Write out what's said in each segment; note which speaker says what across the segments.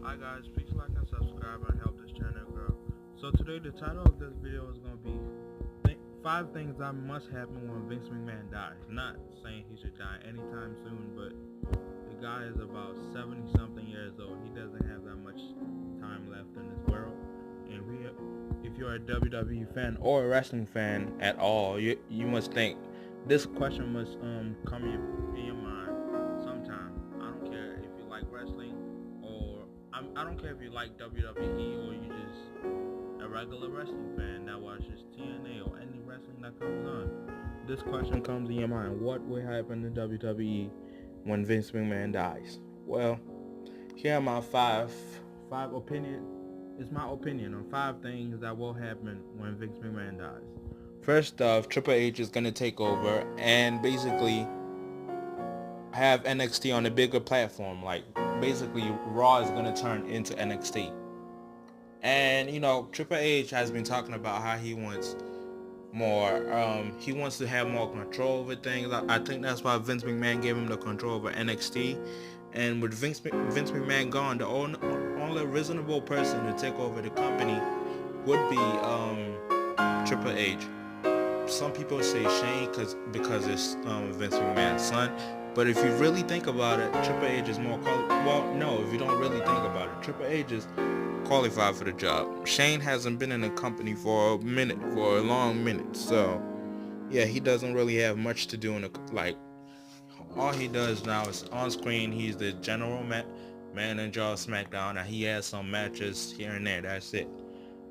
Speaker 1: Hi guys, please like and subscribe and help this channel grow. So today the title of this video is going to be 5 things that must happen when Vince McMahon dies. Not saying he should die anytime soon, but the guy is about 70 something years old. He doesn't have that much time left in this world. And if you're a WWE fan or a wrestling fan at all, you must think this question must come in your mind sometime. I don't care if you like wrestling or I don't care if you like WWE or you just a regular wrestling fan that watches TNA or any wrestling that comes on. This question comes in your mind: what will happen to WWE when Vince McMahon dies? Well, here are my five opinion. It's my opinion on 5 things that will happen when Vince McMahon dies. First off, Triple H is gonna take over and basically have NXT on a bigger platform. Like basically, Raw is gonna turn into NXT. And Triple H has been talking about how he wants more. He wants to have more control over things. I think that's why Vince McMahon gave him the control over NXT. And with Vince McMahon gone, the only reasonable person to take over the company would be Triple H. Some people say Shane because it's Vince McMahon's son. But if you really think about it, Triple H is more well, no, if you don't really think about it, Triple H is qualified for the job. Shane hasn't been in the company for a long minute. So, yeah, he doesn't really have much to do in all he does now is on screen. He's the general manager of SmackDown, and he has some matches here and there. That's it.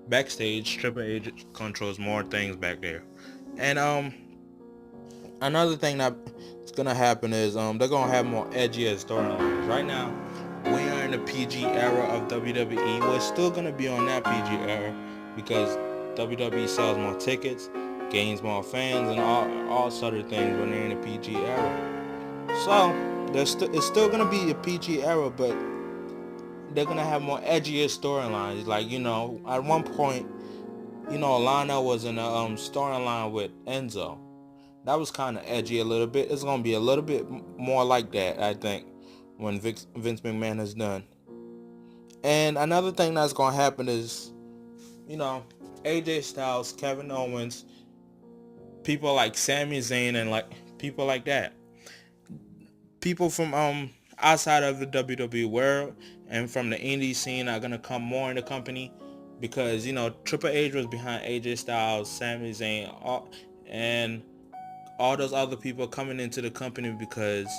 Speaker 1: Backstage, Triple H controls more things back there. And another thing that's gonna happen is they're gonna have more edgier storylines. Right now, we are in the PG era of WWE. We're still gonna be on that PG era because WWE sells more tickets, gains more fans, and all sort of things when they're in the PG era. So it's still gonna be a PG era, but they're gonna have more edgier storylines. Like at one point, Lana was in a storyline with Enzo. That was kind of edgy a little bit. It's gonna be a little bit more like that, I think, when Vince McMahon is done. And another thing that's gonna happen is, AJ Styles, Kevin Owens, people like Sami Zayn, and like people like that. People from outside of the WWE world and from the indie scene are gonna come more in the company because Triple H was behind AJ Styles, Sami Zayn, and all those other people coming into the company because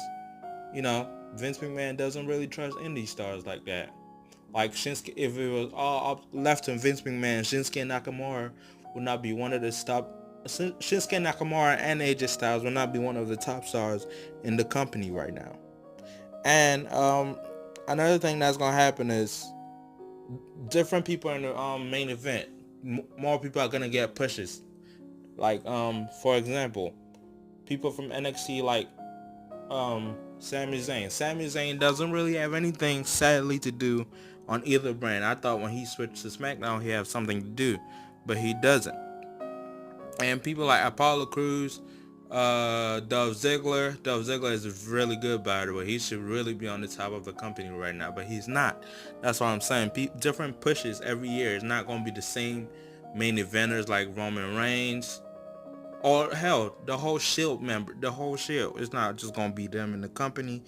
Speaker 1: Vince McMahon doesn't really trust indie stars like that. Like Shinsuke, if it was all up left to Vince McMahon, Shinsuke Nakamura would not be one of the top. Shinsuke Nakamura and AJ Styles will not be one of the top stars in the company right now. And another thing that's gonna happen is different people in the main event. More people are gonna get pushes. Like for example, people from NXT like Sami Zayn. Sami Zayn doesn't really have anything sadly to do on either brand. I thought when he switched to SmackDown he had something to do, but he doesn't. And people like Apollo Crews, Dolph Ziggler. Dolph Ziggler is really good, by the way. He should really be on the top of the company right now, but he's not. That's what I'm saying. Different pushes every year. It's not going to be the same main eventers like Roman Reigns. Or hell, the whole Shield member, the whole Shield. It's not just gonna be them in the company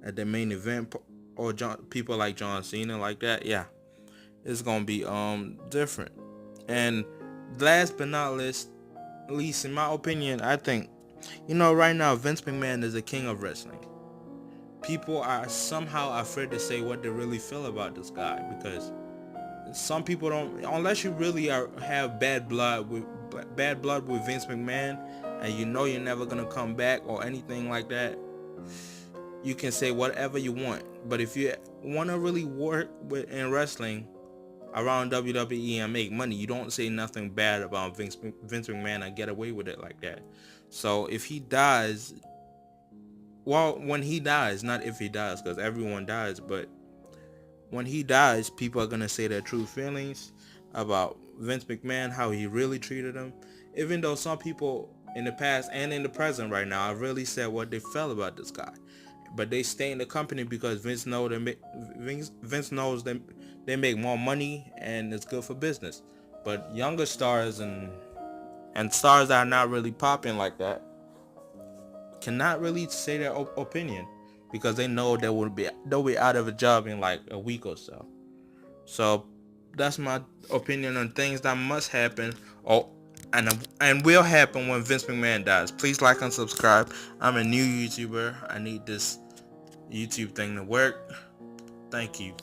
Speaker 1: at the main event, or people like John Cena like that. Yeah, it's gonna be different. And last but not least, in my opinion, I think right now Vince McMahon is the king of wrestling. People are somehow afraid to say what they really feel about this guy because some people don't, unless you really have bad blood with Vince McMahon, and you're never gonna come back or anything like that. You can say whatever you want, but if you want to really work in wrestling around WWE and make money, you don't say nothing bad about Vince McMahon and get away with it like that. So if he dies, well, when he dies, not if he dies, because everyone dies, but when he dies, people are gonna say their true feelings about Vince McMahon, how he really treated him. Even though some people in the past and in the present right now have really said what they felt about this guy. but they stay in the company because Vince knows they make more money and it's good for business. But younger stars and stars that are not really popping like that cannot really say their opinion because they know they'll be out of a job in like a week or so. So that's my opinion on things that must happen and will happen when Vince McMahon dies. Please like and subscribe. I'm a new YouTuber. I need this YouTube thing to work. Thank you.